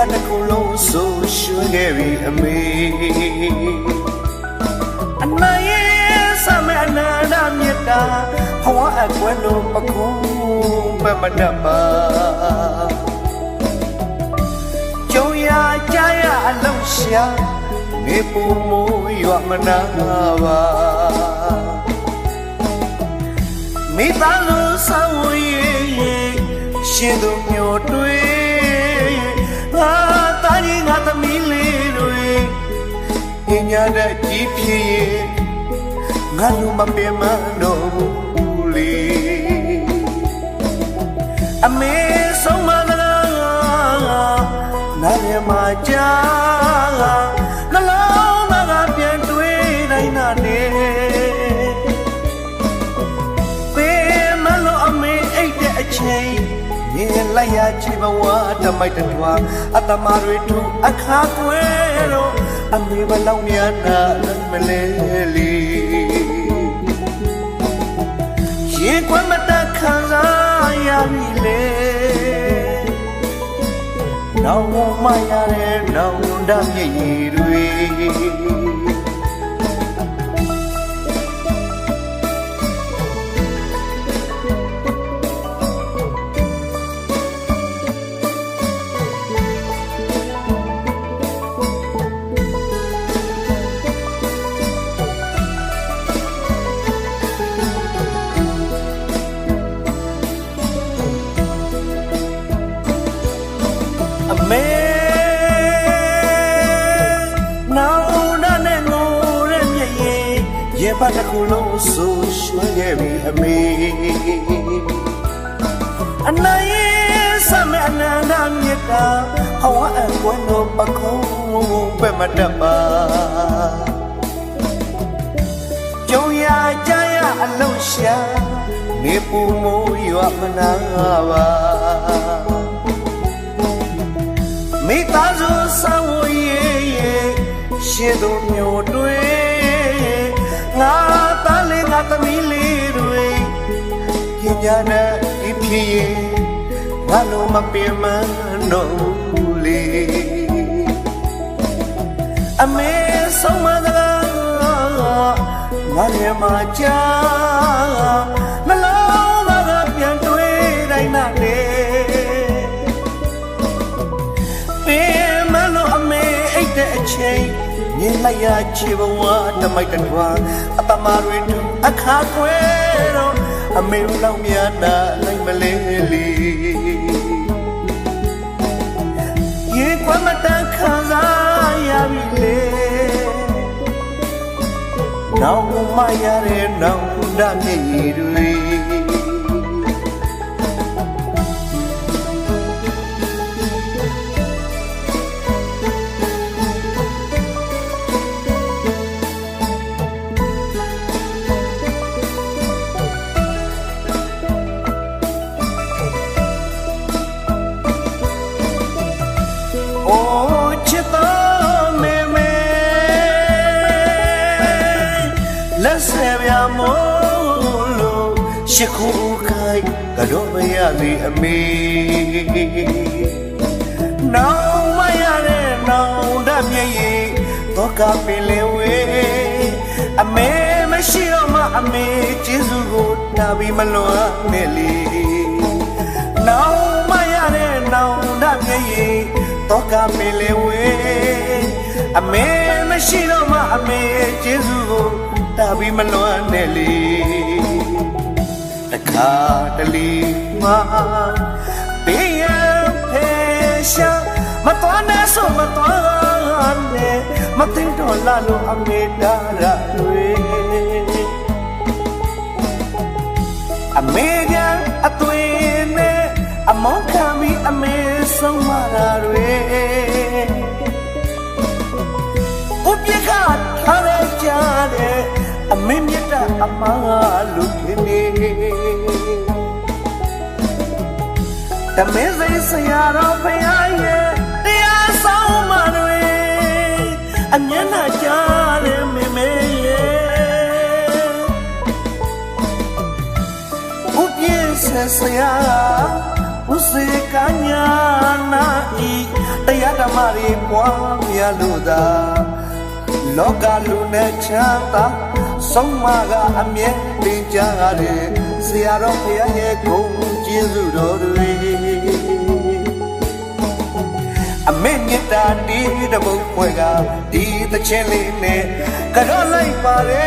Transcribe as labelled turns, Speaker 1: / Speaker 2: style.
Speaker 1: ပတ်တစ်ခုလုံးဆိုရွှင်ခဲ့ပြီအမေအနာရဲ့စမအနာနာမြတ်တာဘဝအကွယ်လုံးပခုံးပမတတ်ပါကြုံရကြရအလုံးရှာနေပူမိုးရွာမနာပါမိသားစုဆောင်ရည်ရှင်သူမျိုးတွေငါသားကြီးငါသမီးလေးတွေပညာတတ်ကြီးဖြစ်ငါလူမပင်မတော့ဘူးလေအမေဆုံးမလာနားရမကြာနှလုံးသားကပြန်တွေးတိုင်းနာနေပေးမလို့အမေအိတ်တဲ့အချိန်မြင်လိုက်ရချီဘဝတမိုက်တထွားအတမတွေထူအခါကွယ်တော့အမေဘလောက်များနာမလဲလီရင်ကွမ်းမတခံစားရပြီလေနောင်မရတဲ့နောင်တမြည်ရည်တွေမေနောင်တနဲ့ငိုရဲမြည်ရဲ့ပတ်တစ်ခုလုံးဆိုရွှင်ခဲ့ပြီအမေအနာရဲ့စမအနန္တမြတ်တာဟောအကွယ်လုံးပခုံးပဲမတတ်ပါကြုံရကြရအလုံးရှာနေပူမိုးရွာမနာပါမိသားစုဆောင်ရည်ရှင်သူမျိုးတွေငါသားလေးငါသမီးလေးတွေပညာနဲ့ဒီဖြစ်ငါလုံးမပင်မတော့ဘူးလေအမေဆုံးမလာငါရဲ့မကြာနှလုံးသားကပြန်တွေးတိုင်းနာနေတဲ့အချိန်မြင်လိုက်ရချေဘဝတမိုက်တထွားအပမတွေတူအခါကွယ်တော့အမေလောက်များနာလိုက်မလဲလီရေကွမ်းမတန်ခံစားရပြီလေနောင်မရတဲ့နောင်တမြည်တွေလက်ဆယ်ပြမို့လို့ရှိခိုးခိုင်းကတော့မရသေးအမေနောင်မရတဲ့နောင်တမြည်ရည်တော့ကပင်လေဝေးအမေမရှိတော့မှအမေကျေးဇူးကိုတာပြီးမလွန်နဲ့လေနောင်မရတဲ့နောင်တမြည်ရည်တော့ကပင်လေဝေးအမေမရှိတော့မှအမေကျေးဇူးကိုတာပြီးမလွန်နဲ့လေတခါတလေမှပေးရဖေရှာမတော်နဲ့ဆိုမတော်နဲ့မသိတော့လာလို့အမေဒါရတွေအမေကအသွေးနဲ့အမောခံပြီးအမေဆုံးမတာတွေဥပ္ပခါထားရကြတဲ့အမေမြတ်တာအမလူခင်နေတမင်းစိတ်ဆရာတော်ဘုရားရဲ့တရားဆောင်မတွေအမျက်နှာကြားတဲ့မေမေရဲ့ဥပ္ပဆရာဝ စေကညာနာဤတရားဓမ္မတွေပွားများလို့သာလောကလူနဲ့ချမ်းသာဆုံးမကအမြဲတည်ကြတဲ့ဆရာတော်ဘုရားရဲ့ဂုဏ်ကျေးဇူးတော်တွေအမေမြတ်တာဒီတပုတ်ဖွဲ့ကဒီတခြင်းလေးနဲ့ကြောက်လိုက်ပါလေ